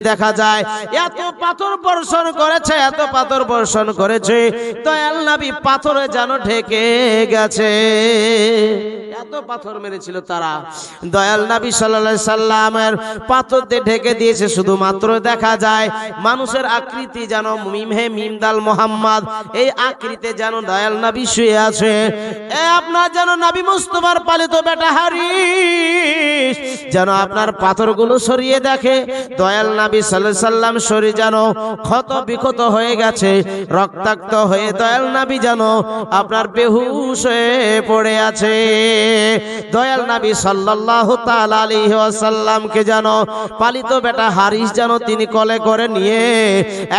দেখা যায় এত পাথর বর্ষণ করেছে, এত পাথর বর্ষণ করেছে, দয়াল নবী পাথরে যেন ঢেকে গেছে। এত পাথর মেরেছিল তারা, দয়াল নবী সাল্লাল্লাহু আলাইহি সাল্লামের পাথর দিয়ে ঢেকে দিয়েছে। শুধুমাত্র দেখা যায় মানুষের আকৃতি যেন মিমহে মিমদাল মোহাম্মদ, এই আকৃতিতে যেন দয়াল নবী শুয়ে আছে। আপনার যেন নবী মুস্তাফার পালিত বেটা হারিস যেন আপনার পাথরগুলো সরিয়ে দেখে। দয়াল নবী সাল্লাল্লাহু আলাইহি সাল্লাম শরীর যেন ক্ষত বিক্ষত হয়ে গেছে, রক্তাক্ত হয়ে দয়াল নবী যেন আপনার বেহুশ হয়ে পড়ে আছে। দয়াল নবী সাল্লাল্লাহু তাআলা আলাইহি ওয়াসাল্লামকে যেন পালিত বেটা হারিস যেন তিনি কোলে করে নিয়ে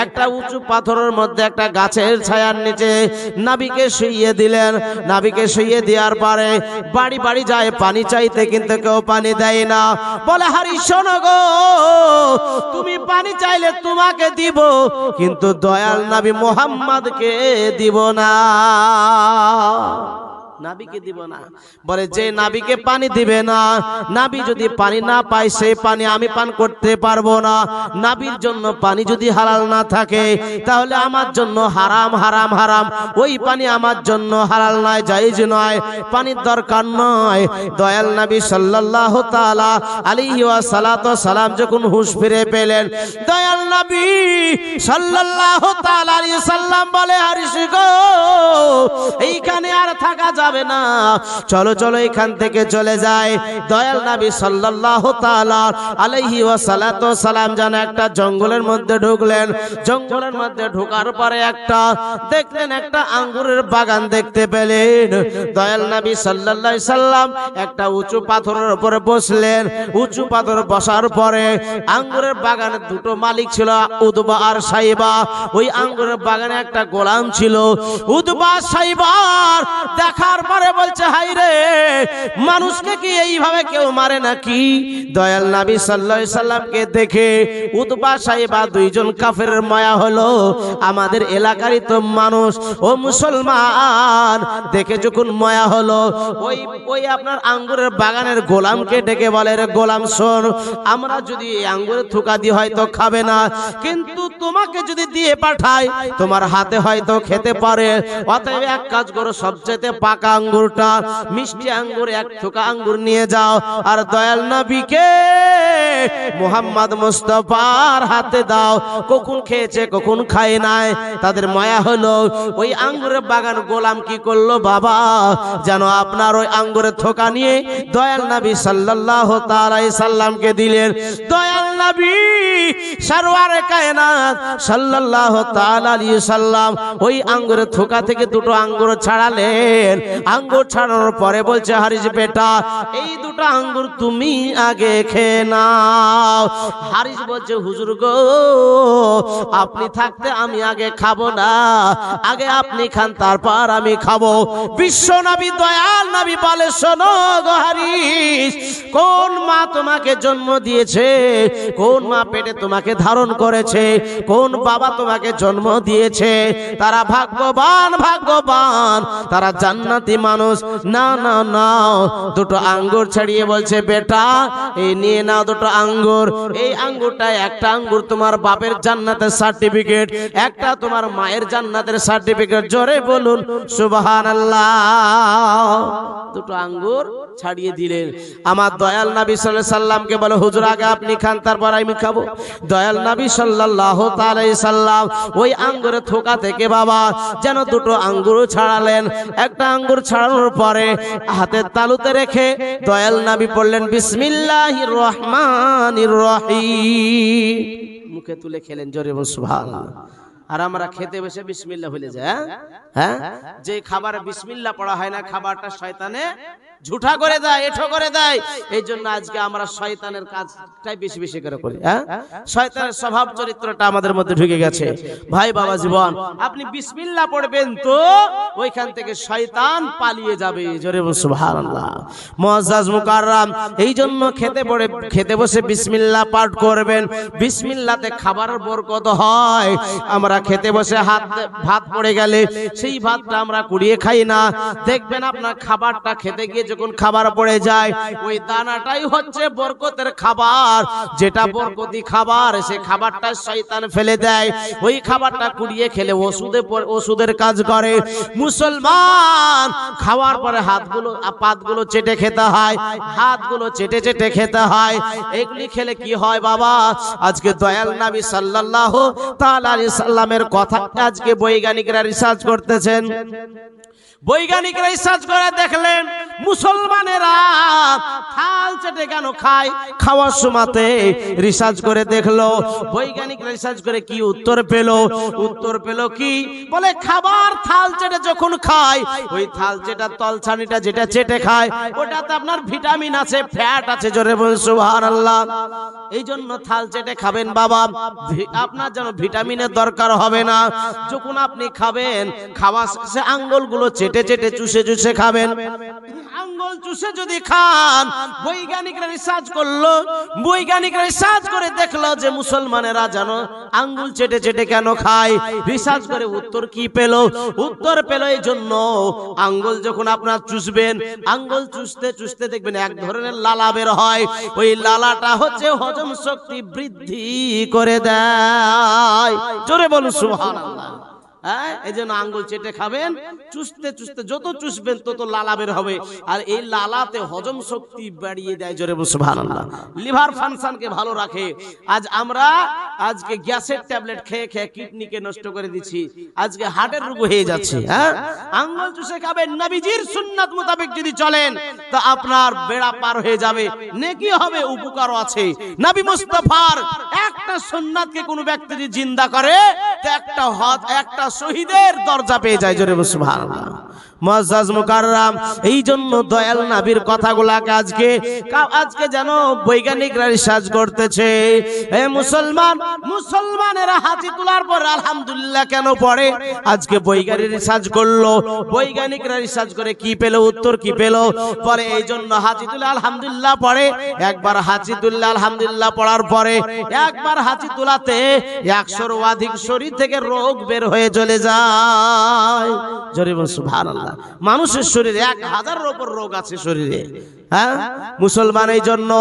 একটা উঁচু পাথরের মধ্যে একটা গাছের ছায়ার নিচে নবীকে শুইয়ে দিলেন। নবীকে শুইয়ে দেওয়ার পরে বাড়ি বাড়ি যায় পানি চাইতে, কিন্তু কেউ পানি দেয় না। বলে হারিস শোনো গো, তুমি পানি চাইলে তোমাকে দিব, কিন্তু দয়াল নবী মুহাম্মদকে দিব না, নাবিকে দিব না। বলে যে নাবিকে পানি দিবে না, নাবি যদি পানি না পায় সেই পানি আমি পান করতে পারবো না। নাবির জন্য পানি যদি হালাল না থাকে তাহলে আমার জন্য হারাম হারাম হারাম, ওই পানি আমার জন্য হালাল নয়, জায়েজ নয়, পানির দরকার নয়। দয়াল নবী সাল্লাল্লাহু তাআলা আলাইহি ওয়াসাল্লাম যখন হুঁশ ফিরে পেলেন, দয়াল নবী সাল্লাল্লাহু তাআলা আলাইহি সাল্লাম বলে হারিস গো, এইখানে আর থাকা যাবে না, চলো চলো এখান থেকে চলে যায়। দয়াল নবী সাল্লাল্লাহু তাআলা আলাইহি ওয়াসাল্লাম যেন একটা জঙ্গলের মধ্যে ঢুকলেন। জঙ্গলের মধ্যে ঢোকার পরে একটা দেখলেন একটা আঙ্গুরের বাগান দেখতে পেলেন। দয়াল নবী সাল্লাল্লাহু আলাইহি সাল্লাম একটা উঁচু পাথরের উপরে বসলেন। উঁচু পাথরে বসার পরে আঙ্গুরের বাগানে দুটো মালিক ছিল, উদবা আর সাইবা। ওই আঙ্গুরের বাগানে একটা গোলাম ছিল। উদবা সাইবার দেখার পরে বলছে হাই রে, মানুষকে কি এইভাবে কেউ মারে নাকি? দয়াল নবী সাল্লাল্লাহু আলাইহি সাল্লামকে দেখে উতবা সাইবা দুইজন কাফেরের মায়া হলো। আমাদের এলাকারই তো মানুষ, ও মুসলমান, দেখে যখন মায়া হলো ওই আপনার আঙ্গুরের বাগানের গোলামকে ডেকে বলে, রে গোলাম শোন, আমরা যদি এই আঙ্গুরের থুকা দিয়ে হয়তো খাবে না, কিন্তু তোমাকে যদি দিয়ে পাঠাই তোমার হাতে হয়তো খেতে পারে। অতএব এক কাজ করো, সবচেয়ে পাকা আঙ্গুরটা, মিষ্টি আঙ্গুর, এক থোকা আঙ্গুর নিয়ে যাও আর দয়াল নবীকে মুহাম্মদ মুস্তাফার হাতে দাও। কখন খেয়েছে কখন খায় নাই, তাদের মায়া হলো। ওই আঙ্গুরের বাগান গোলাম কি করলো বাবা, যেন আপনার ওই আঙ্গুরের থোকা নিয়ে দয়াল নবী সাল্লাল্লাহু তাআলা আলাইহি সাল্লামকে দিলেন। দয়াল নবী সরওয়ারে কায়নাত সাল্লাল্লাহু তাআলা আলাইহি সাল্লাম ওই আঙ্গুরের থোকা থেকে দুটো আঙ্গুর ছাড়ালেন। আঙ্গুর ছাড়ানোর পরে বলছে হারিস বেটা, এই দুটো আঙ্গুর তুমি আগে খেয়ে নাও। হারিস বলছে হুজুর গো, আপনি থাকতে আমি আগে খাবো না, আগে আপনি খান তারপর আমি খাবো। বিশ্ব নবী দয়াল নবী বলে, শোনো গো হারিস, কোন মা তোমাকে জন্ম দিয়েছে, কোন মা পেটে তোমাকে ধারণ করেছে, কোন বাবা তোমাকে জন্ম দিয়েছে, তারা ভাগ্যবান ভাগ্যবান, তারা জান্নাতি মানুষ। না না নাও, দুটো আঙ্গুর ছাড়িয়ে বলছে বেটা এই নিয়ে নাও দুটো আঙ্গুর। এই আঙ্গুরটা, একটা আঙ্গুর তোমার বাপের জান্নাতের সার্টিফিকেট, একটা তোমার মায়ের জান্নাতের সার্টিফিকেট। জোরে বলুন সুবহানাল্লাহ। দুটো আঙ্গুর ছাড়িয়ে দিলেন। আমার দয়াল নবী সাল্লাল্লাহু আলাইহি সাল্লামকে বলে হুজুর আগে আপনি খান তারপর আমি খাবো। দয়াল নবী সাল্লাল্লাহু তাআলা আলাইহি সাল্লাম ওই আঙ্গুরের থোকা থেকে বাবা যেন দুটো আঙ্গুর ছাড়ালেন। একটা আঙ্গুর ছাড়ানোর পরে হাতের তালুতে রেখে দয়াল নবী পড়লেন বিসমিল্লাহির রহমানির রহিম, মুখে তুলে খেলেন। জোরে বলুন সুবহানাল্লাহ। আর আমরা খেতে বসে বিসমিল্লাহ ভুলে যাই। হ্যাঁ, যে খাবারে বিসমিল্লাহ পড়া হয় না, খাবারটা শয়তানে ঝুঠা করে দেয়, এঠো করে দেয়। এই জন্য আজকে আমরা শয়তানের কাজটাই বেশি বেশি করে করি। হ্যাঁ, শয়তানের স্বভাব চরিত্রটা আমাদের মধ্যে ঢুকে গেছে। ভাই বাবা জীবন, আপনি বিসমিল্লাহ পড়বেন তো ওইখান থেকে শয়তান পালিয়ে যাবে। জোরে বলুন সুবহানাল্লাহ। মুআজ্জাজ মুকাররম, এই জন্য খেতে বসে বিসমিল্লাহ পাঠ করবেন। বিসমিল্লাহতে খাবারের বরকত হয়। আমরা খেতে বসে ভাত পড়ে গেলে সেই ভাতটা আমরা কুড়িয়ে খাই না। দেখবেন আপনার খাবারটা খেতে গিয়ে যখন খাবার পড়ে যায় ওই দানাটাই হচ্ছে বরকতের খাবার, যেটা বরকতি খাবার সে খাবারটা শয়তান ফেলে দেয়, ওই খাবারটা কুড়িয়ে খেলে ওষুধের কাজ করে। মুসলমান খাওয়ার পরে পাতগুলো চেটে খেতে হয়, হাতগুলো চেটে চেটে খেতে হয়। এগুলি খেলে কি হয় বাবা? আজকে দয়াল নবী সাল্লাল্লাহু তাআলা আলাইহি সাল্লামের কথা আজকে বৈজ্ঞানিকরা রিসার্চ করতেছেন। বৈজ্ঞানিকরা রিসার্চ করে দেখলেন মুসলমানেরা থাল চেটে কেন খায়। খাওয়ার সময়তে রিসার্চ করে দেখলো, বৈজ্ঞানিকরা রিসার্চ করে কি উত্তর পেল? উত্তর পেল কি বলে, খাবার থাল চেটে যখন খায় ওই থাল চেটা তলছানিটা যেটা চেটে খায় ওটাতে আপনার ভিটামিন আছে, ফ্যাট আছে। জোরে বলুন সুবহানাল্লাহ। এই জন্য থাল চেটে খাবেন বাবা, আপনার যেন ভিটামিনের দরকার হবে না। যখন আপনি খাবেন খাওয়া শেষে আঙ্গুলগুলো চেটে চেটে চুষে চুষে খাবেন। আঙ্গুল চুষে যদি খান, বৈজ্ঞানিকরা রিসার্চ করলো, বৈজ্ঞানিকরা রিসার্চ করে দেখলো যে মুসলমানেরা যেন আঙ্গুল চেটে চেটে কেন খায়। রিসার্চ করে উত্তর কি পেল? উত্তর পেল এই জন্য আঙ্গুল যখন আপনার চুষবেন, আঙ্গুল চুষতে চুষতে দেখবেন এক ধরনের লালা বের হয়, ওই লালাটা হচ্ছে হজম শক্তি বৃদ্ধি করে দেয়। জোরে বলুন সুবহানাল্লাহ। এই জন্য আঙ্গুল চেটে খাবেন, চুষতে চুষতে যত চুষবেন তত লালা বের হবে, আর এই লালাতে হজম শক্তি বাড়িয়ে দেয়। জোরে বলুন সুবহানাল্লাহ। লিভার ফাংশনকে ভালো রাখে। আমরা আজকে গ্যাসের ট্যাবলেট খেয়ে খেয়ে কিডনিকে নষ্ট করে দিচ্ছি, আজকে হার্টের রোগ হয়ে যাচ্ছে। আঙ্গুল চুষে খাবেন, নবীজির সুন্নাত মোতাবেক যদি চলেন তো আপনার বেড়া পার হয়ে যাবে, নেকি হবে, উপকারও আছে। নবী মুস্তাফার একটা সুন্নাতকে কোন ব্যক্তি যদি জিন্দা করে তো একটা শহীদের দরজা পেয়ে যায়। জোরে বলুন সুবহানাল্লাহ। মুআজ্জাজ মুকাররম, এই জন্য দয়াল নবীর কথাগুলাকে আজকে যেন বৈজ্ঞানিকরা রিসার্চ করতেছে। মুসলমানেরা হাতি তোলার পর আলহামদুলিল্লাহ কেন পড়ে? আজকে বৈজ্ঞানিক রিসার্চ করলো, বৈজ্ঞানিকরা রিসার্চ করে কি পেল? উত্তর কি পেল? পরে এই জন্য হাতি তুলে আলহামদুলিল্লাহ পড়ে। একবার হাতি তুললে আলহামদুলিল্লাহ পড়ার পরে একবার হাতি তোলাতে 100-র অধিক শরীর থেকে রোগ বের হয়ে চলে যায়। জোরে বলুন সুবহানাল্লাহ। মানুষের শরীরে 1000-এর উপর রোগ আছে শরীরে। মুসলমান এই জন্য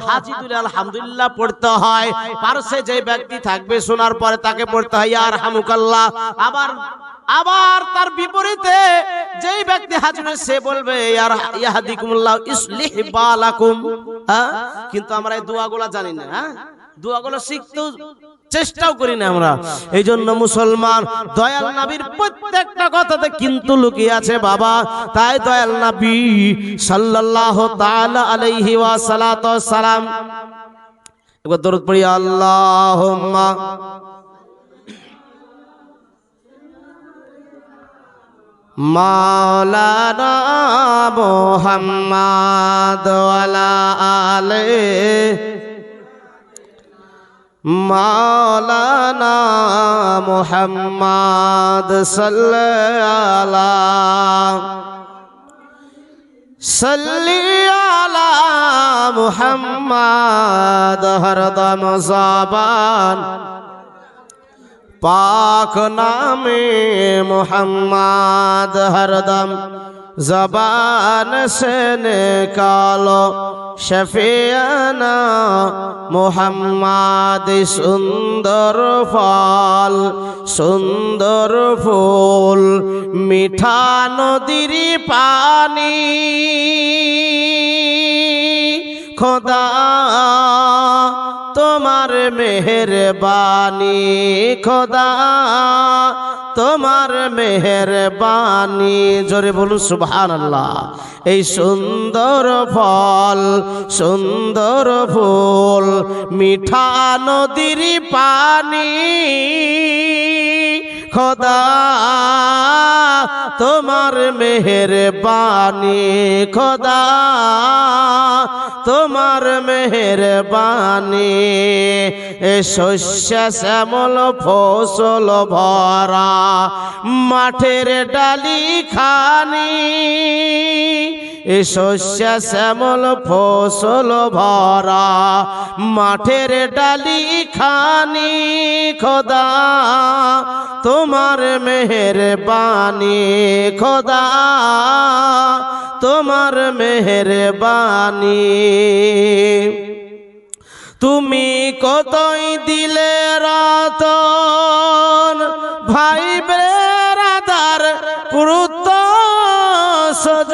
হাজি তুলে আলহামদুলিল্লাহ পড়তে হয়। পারসে যে ব্যক্তি থাকবে শোনার পরে তাকে পড়তে হয় ইয়ারহামুকাল্লাহ। আবার তার বিপরীতে যেই ব্যক্তি হাজির সে বলবে ইয়াহদিকুমুল্লাহ ইসলিহ বালাকুম। কিন্তু আমরা এই দোয়াগুলো জানি না, দোয়াগুলো শিখতে চেষ্টাও করি না আমরা। এই জন্য মুসলমান দয়াল নবীর প্রত্যেকটা কথাতে কিন্তু লুকিয়ে আছে বাবা। তাই দয়াল নবী সাল্লাল্লাহু তাআলা আলাইহি ওয়া সালাতু ওয়াস সালাম, একবার দরুদ পড়ি, আল্লাহুম্মা মাওলানা মুহাম্মদ ওয়ালা আলিহি মাওলানা মুহাম্মদ সাল্লি আলা মুহাম্মদ হরদম জবান পাক নামে মুহাম্মদ হরদম জবান से निकालो शफियाना मुहम्मद। सुंदर फल सुंदर फूल मीठा नदीर पानी खुदा তোমার মেহেরবানি, খোদা তোমার মেহেরবানি। জোরে বলুন সুবহানাল্লাহ। এই সুন্দর ফল সুন্দর ফুল মিঠা নদীর পানি খোদা তোমার মেহেরবানি, খোদা তোমার মেহেরবানি। এ শস্য শ্যামল ফসল ভরা মাঠের ডালি খানি, এ শস্য শ্যামল ফসল ভরা মাঠের ডালি খানি খোদা তোমার মেহেরবানি, খোদা তোমার মেহেরবানি। তুমি কতই দিলে রতন ভাই বেরাদার পুরুত সজ,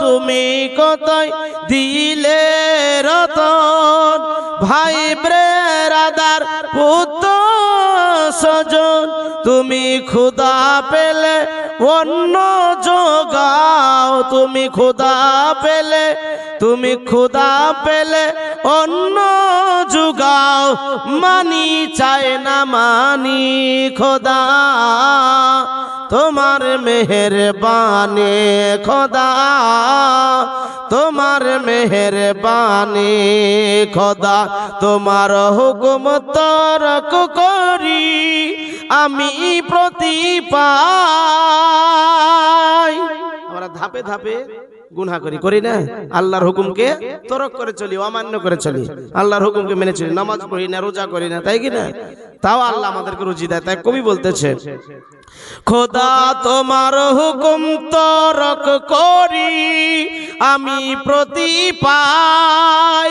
তুমি কতই দিলে রতন ভাই বেরাদার পুত্র সজন, তুমি ক্ষুধা পেলে অন্ন যোগাও, তুমি ক্ষুধা পেলে, তুমি ক্ষুধা পেলে অন্ন যোগাও, মানি চায় না মানি খোদা তোমার মেহেরবানি, খোদা তোমার মেহেরবানি, খোদা তোমার হুকুম তরক করি আমি প্রতিপাই। আমরা ধাপে ধাপে গুনাহ করি না, আল্লাহর হুকুমকে তরক করে চলি, অমান্য করে চলি, আল্লাহর হুকুমকে মেনে চলি, নামাজ পড়ি না, রোজা করি না, তাই কি না? তাও আল্লাহ আমাদেরকে রুজি দেয়। তাই কবি বলতেছে, খোদা তোমার হুকুম তরক করি আমি প্রতিপাই,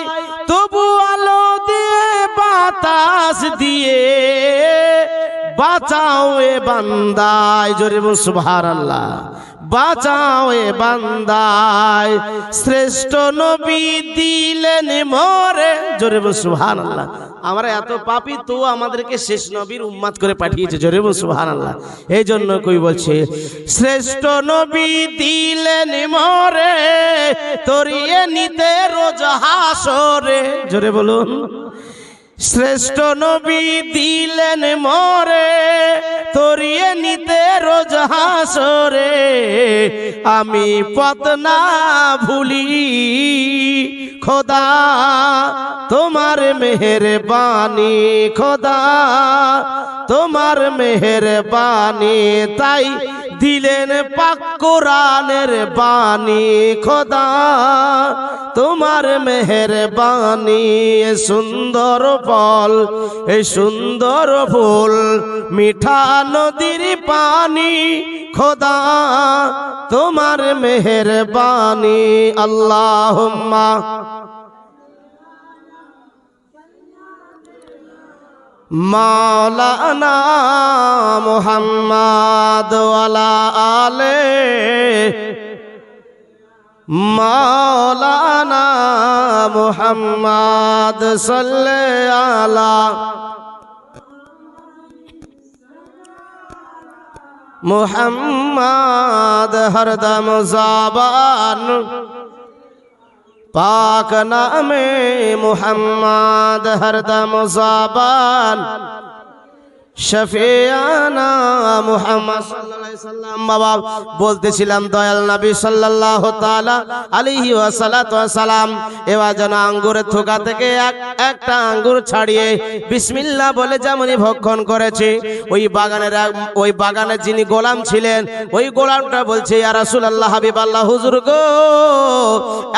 তবু আলো দিয়ে বাতাস দিয়ে বাঁচাও এ বান্দায়। জোরে বল সুবহানাল্লাহ। বাঁচাও এ বান্দায়, শ্রেষ্ঠ নবী দিলেন মোরে। জোরে বল সুবহানাল্লাহ। আমরা এত পাপী, তো আমাদেরকে শেষ নবীর উম্মত করে পাঠিয়েছে। জোরে বল সুবহানাল্লাহ। এই জন্য কই বলছে, শ্রেষ্ঠ নবী দিলেন মোরে তরিয়ে নিতে রোজ হাসরে। জোরে বলুন, শ্রেষ্ঠ নবী দিলেন মোরে তরিয়ে নিতে রোজ হাসরে, আমি পথ না ভুলি খোদা তোমার মেহেরবানি, খোদা তোমার মেহেরবানি, তাই দিলেন পাক কোরআনের বাণী, খোদা তোমার মেহেরবানি। এ সুন্দর ফল, এ সুন্দর ফুল, মিঠা নদীর পানি, খোদা তোমার মেহেরবানি। আল্লাহুম্মা মাওলানা মুহাম্মদ ওয়ালা আলে মাওলানা মুহাম্মদ সাল্লাল্লাহু আলা মুহাম্মদ হরদম ज़बान पाक नामे मुहम्मद हरदम ज़बान शफियाना मुहम्मद सल्लल्लाहु अलैहि वसल्लम। बाबा বলতেছিলাম দয়াল নবী সাল্লাল্লাহু তাআলা আলাইহি ওয়াসাল্লাতু ওয়াসালাম এবার যেন আঙ্গুরের থোকা থেকে একটা আঙ্গুর ছাড়িয়ে বিসমিল্লাহ বলে যেমনই ভক্ষণ করেছে, ওই বাগানের যিনি গোলাম ছিলেন, ওই গোলামটা বলছে, ইয়া রাসূলুল্লাহ, হাবিবাল্লাহ, হুজুর গো,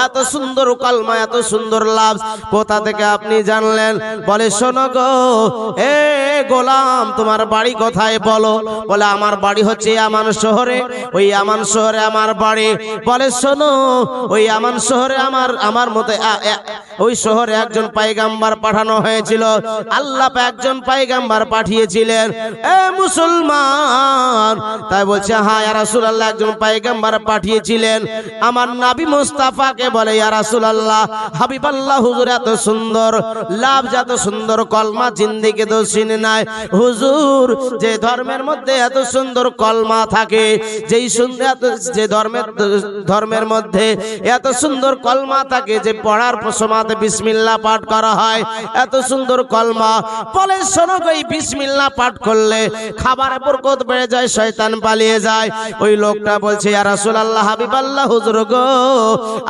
এত সুন্দর কালমা, এত সুন্দর লাফজ কোথা থেকে আপনি জানলেন? বলে, শোনো গো এ গোলাম, তোমার বাড়ি কোথায় বলো? বলে, আমার বাড়ি হচ্ছে আমান শহরে, ওই আমান শহরে আমার বাড়ি। বলে, শোনো, ওই আমান শহরে আমার মতে ওই শহরে একজন পয়গম্বর পাঠানো হয়েছিল, আল্লাহ একজন পয়গম্বর পাঠিয়েছিলেন এ মুসলমান। তাই বলছে, হ্যাঁ ইয়া রাসূলুল্লাহ, একজন পয়গম্বর পাঠিয়েছিলেন আমার নবী মুস্তাফাকে। বলে, ইয়া রাসূলুল্লাহ, হাবিবাল্লাহ, হুজুর এত সুন্দর লাভ, যত সুন্দর কলমা জিন্দেগি তো শুনে নাই হুজুর। যে ধর্মের মধ্যে এত সুন্দর কলমা থাকে, যেই সুন্দর যে ধর্মের মধ্যে এত সুন্দর কলমা থাকে, যে পড়ার সময় বিসমিল্লাহ পাঠ করা হয়, এত সুন্দর কলমা। বলে, শোনো, এই বিসমিল্লাহ পাঠ করলে খাবারে বরকত বেড়ে যায়, শয়তান পালিয়ে যায়। ওই লোকটা বলছে, ইয়া রাসূলুল্লাহ, হাবিবাল্লাহ, হুজুর গো,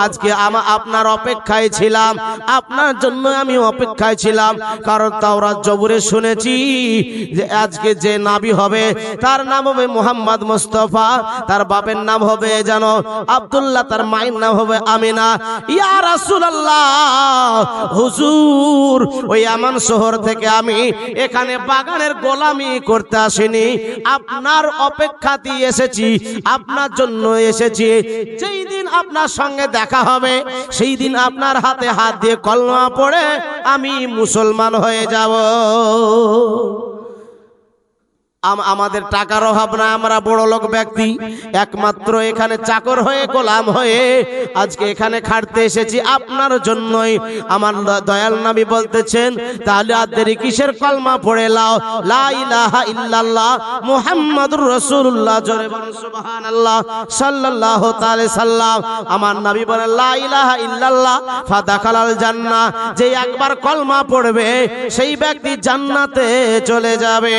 আজকে আপনার অপেক্ষায় ছিলাম, আপনার জন্য আমি অপেক্ষায় ছিলাম, কারণ তাওরাত জবুরে শুনেছি যে আজকে যে নবী হবে তার নাম হবে মুহাম্মদ মোহাম্মদ মুস্তাফা, তার বাপের নাম হবে জানো আব্দুল্লাহ, তার মায়ের নাম হবে আমিনা। ইয়া রাসূলুল্লাহ, হুজুর ওই আমান শহর থেকে আমি এখানে বাগানের গোলামি করতে আসিনি, আপনার অপেক্ষাতেই এসেছি, আপনার জন্য এসেছি। যেই দিন আপনার সঙ্গে দেখা হবে সেই দিন আপনার হাতে হাত দিয়ে কলমা পড়ে আমি মুসলমান হয়ে যাব। আমাদের টাকার অভাব না, আমরা বড় লোক ব্যক্তি, একমাত্র এখানে চাকর হয়ে গোলাম হয়ে আজকে এখানে খাটতে এসেছি আপনার জন্যই। আমার দয়াল নবী বলতেছেন, তাহলে আর দেরি কিসের, কলমা পড়ে লাও, লা ইলাহা ইল্লাল্লাহ মুহাম্মাদুর রাসূলুল্লাহ, জোরে বলুন সুবহানাল্লাহ সাল্লাল্লাহু তাআলা সাল্লাম। আমার নবী বলেন, লা ইলাহা ইল্লাল্লাহ ফাদাখালাল জান্নাহ, যে একবার কলমা পড়বে সেই ব্যক্তি জান্নাতে চলে যাবে।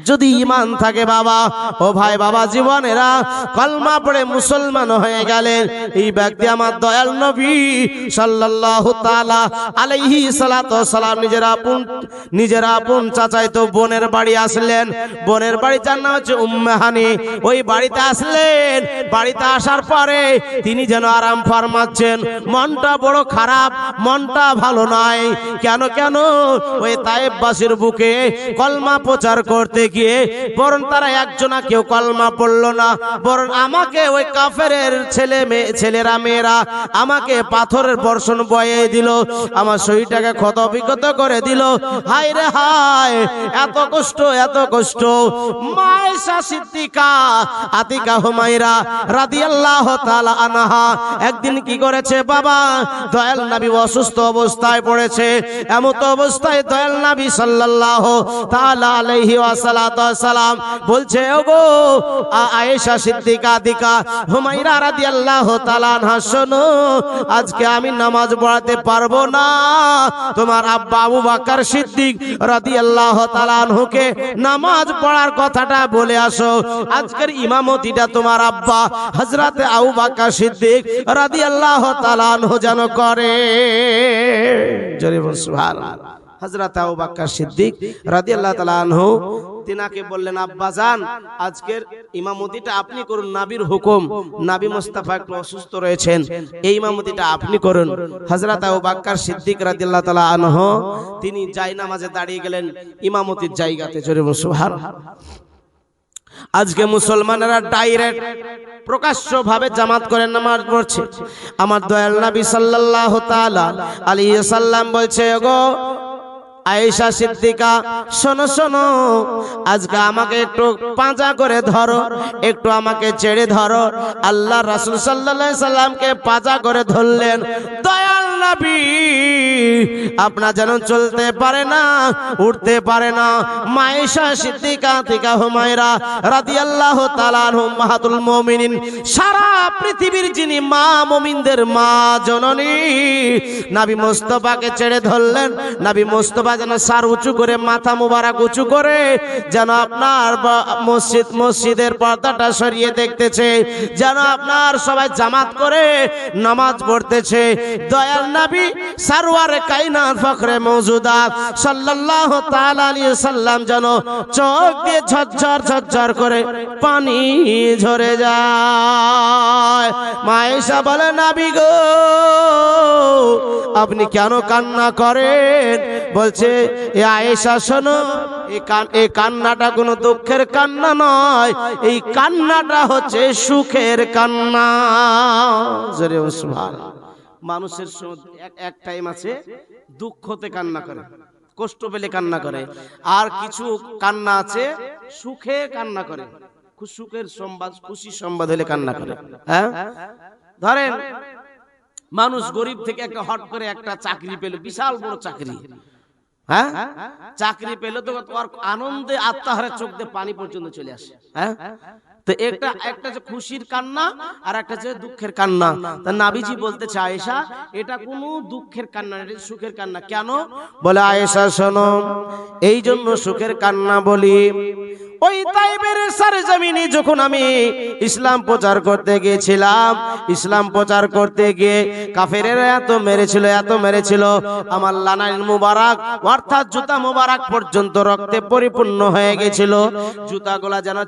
যদি ঈমান থাকে বাবা, ও ভাই বাবা জীবনেরা, কলমা পড়ে মুসলমান হয়ে গেলেন এই ব্যক্তি আমার দয়াল নবী সাল্লাল্লাহু তাআলা আলাইহি সালাতু সালাম নিজের আপন চাচাইতো বোনের বাড়ি আসলেন। বোনের বাড়ি যার নাম হচ্ছে উম্মে হানি। ওই বাড়িতে আসলেন, বাড়িতে আসার পরে তিনি যেন আরাম ফরমাচ্ছেন, মনটা বড় খারাপ, মনটা ভালো নয়। কেন ওই তায়েববাসীর বুকে কলমা প্রচার করতে গিয়ে বরং তারা একজনা কেউ কলমা পড়লো না, বরং আমাকে ওই কাফেরের ছেলেরা মেয়েরা আমাকে পাথরের বর্ষণ বয়ে দিল, আমার শরীরটাকে ক্ষত বিক্ষত করে দিল। হায় রে হায়, এত কষ্ট। মা আয়েশা সিদ্দিকা আতিকা হুমায়রা রাদিয়াল্লাহু তাআলা আনহা একদিন কি করেছে বাবা, দয়াল নবী অসুস্থ অবস্থায় পড়েছে। এমত অবস্থায় দয়াল নবী সাল্লাল্লাহু তাআলা আলাইহি ওয়াসাল্লাম বলছে, ওগো আয়েশা সিদ্দিকা আতিকা হুমায়রা রাদিয়াল্লাহু তাআলা আনহা, শোনো, আজকে আমি নামাজ পড়াতে পারবো না, তোমার আব্বা আবু বকর সিদ্দিক রাদিয়াল্লাহু তাআলা আনহুকে নামাজ পড়ার কথাটা বলে আসো। আজকের ইমামতিটা তোমার আব্বা হযরত আবু বকর সিদ্দিক রাদিয়াল্লাহু তাআলা আনহু যেন করে। জোরে বল সুবহানাল্লাহ। হযরত আবু বকর সিদ্দিক রাদিয়াল্লাহু তাআলা আনহু তিনাকে বললেন, আব্বা জান, আজকের ইমামতিটা আপনি করুন, নবীর হুকুম, নবী মুস্তাফা একটু অসুস্থ রয়েছেন, এই ইমামতিটা আপনি করুন। হযরত আবু বকর সিদ্দিক রাদিয়াল্লাহু তাআলা আনহু তিনি জায়নামাজে দাঁড়িয়ে গেলেন ইমামতির জায়গাতে। জোরে বল সুবহানাল্লাহ। আজকে মুসলমানেরা ডাইরেক্ট প্রকাশ্য ভাবে জামাত করে নামাজ পড়ছে। আমার দয়াল নবী সাল্লাল্লাহু তাআলা আলাইহি সাল্লাম বলছে, ওগো আয়েশা সিদ্দিকা, শোনো, আজকে আমাকে একটু পাঁজা করে ধরো, একটু আমাকে ছেড়ে ধরো। আল্লাহ রাসূল সাল্লাল্লাহু আলাইহি সাল্লামকে পাঁজা করে ধরলেন। দয়াল নবী আপনা যেন চলতে পারে না, উঠতে পারে না। মা আয়েশা সিদ্দিকা আতিকা হুমায়রা রাদিয়াল্লাহু তাআলা আনহা উম্মাহাতুল মুমিনিন, সারা পৃথিবীর যিনি মা, মুমিনদের মা জননী, নবী মুস্তাফাকে ছেড়ে ধরলেন। নবী মুস্তাফা যেন সার উঁচু করে, মাথা মুবারক উঁচু করে যেন আপনার মসজিদের পর্দাটা সরিয়ে দেখতেছে, যেন আপনার সবাই জামাত করে নামাজ পড়তেছে। দয়াল নবী সরওয়ারে কায়নাত ফখরে মওজুদাত সাল্লাল্লাহু তাআলা আলাইহি সাল্লাম যেন চোখ দিয়ে ঝরঝর করে পানি ঝরে যায়। মা আয়েশা বলে, নবী গো, আপনি কেন কান্না করেন? বলছে, এ আয়েশা শোনো, এই কান্নাটা কোনো দুঃখের কান্না নয়, এই কান্নাটা হচ্ছে সুখের কান্না। জোরে সুবহানাল্লাহ। মানুষের এক টাইম আছে দুঃখতে কান্না করে, কষ্ট পেলে কান্না করে, আর কিছু কান্না আছে সুখে কান্না করে, সুখের সংবাদ, খুশির সংবাদ হলে কান্না করে। হ্যাঁ, ধরেন মানুষ গরিব থেকে একটা হট করে একটা চাকরি পেল, বিশাল বড় চাকরি, হ্যাঁ, চাকরি পেলে তো তোমার আনন্দে আত্মাহারে চোখ দিয়ে পানি পর্যন্ত চলে আসে। হ্যাঁ, তো একটা যে খুশির কান্না আর একটা যে দুঃখের কান্না। তা নবীজি বলতে চায়, আয়েশা, এটা কোনো দুঃখের কান্না, এটা সুখের কান্না। কেন? বলে, আয়েশা শোনো, এই জন্য সুখের কান্না বলি, ওই তাইবের সরজমিনে যখন আমি ইসলাম প্রচার করতে গিয়েছিলাম, ইসলাম প্রচার করতে গিয়ে কাফেরেরা এত মেরেছিল, আমার লানাইল মুবারক অর্থাৎ জুতা মুবারক পর্যন্ত রক্তে পরিপূর্ণ হয়ে গেছিল। জুতাগুলা যেন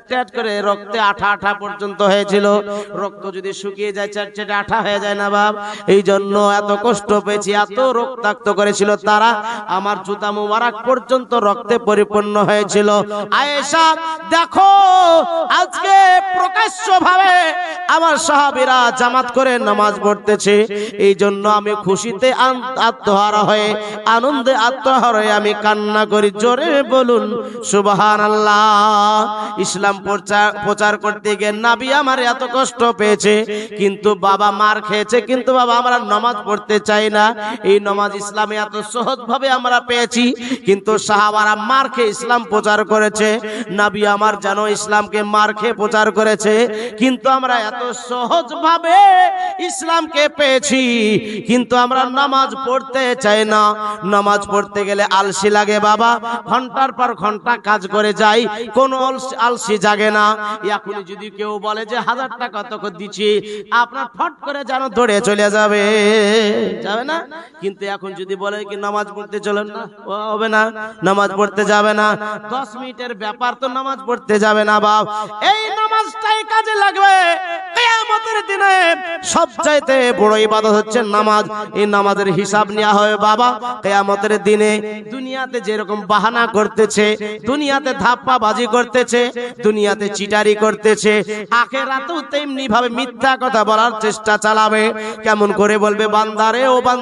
চাট করে রক্তে আঠা পর্যন্ত হয়েছিল। রক্ত যদি শুকিয়ে যায় চাটচাটে আঠা হয়ে যায় না বাপ? এই জন্য এত কষ্ট পেয়েছি, এত রক্তাক্ত করেছিল তারা, আমার জুতা মুবারক পর্যন্ত রক্তে পরিপূর্ণ হয়েছিল। আয়েশা দেখো আজকে প্রকাশ্য ভাবে আমার সাহাবীরা জামাত করে নামাজ পড়তেছে, এই জন্য আমি খুশিতে আত্মহারা হয়ে, আনন্দে আত্মহারা হয়ে আমি কান্না করি। জোরে বলুন সুবহানাল্লাহ। ইসলাম প্রচার করতে গিয়ে নবী আমার এত কষ্ট পেয়েছে, কিন্তু বাবা মার খেয়েছে, কিন্তু বাবা আমরা নামাজ পড়তে চাই না। এই নামাজ ইসলামে এত সহজ ভাবে আমরা পেয়েছি, কিন্তু সাহাবারা মার খেয়ে ইসলাম প্রচার করেছে। নবী আমার জানো ইসলামকে মার খেয়ে প্রচার করেছে, কিন্তু আমরা এত সহজ ভাবে ইসলামকে পেয়েছি, কিন্তু আমরা নামাজ পড়তে চাই না। নামাজ পড়তে গেলে আলসি লাগে বাবা, ঘন্টার পর ঘন্টা কাজ করে যাই, কোনো আলসি জাগে না। এখন যদি কেউ বলে যে 1000 টাকা কত দিচ্ছি, আপনার ফট করে যেন দৌড়ে চলে যাবে না। কিন্তু এখন যদি বলে কি নামাজ পড়তে চলেন না, হবে না, নামাজ পড়তে যাবে না। 10 মিনিটের ব্যাপার তো নামাজ পড়তে যাবে না বাপ। এই নামাজটাই কাজে লাগবে। কিয়ামতের দিনে সবচাইতে বড় ইবাদত হচ্ছে নামাজ। এই নামাজের হিসাব নেওয়া হবে বাবা কিয়ামতের দিনে। দুনিয়াতে যেরকম বাহানা করতেছে, দুনিয়াতে ধাপ্পাবাজি করতেছে, দুনিয়াতে চিটারি করতেছে, আখিরাতেও তেমনি ভাবে মিথ্যা কথা বলার চেষ্টা চালাবে। কেমন করে বলবে বান্দারে ও বান্দা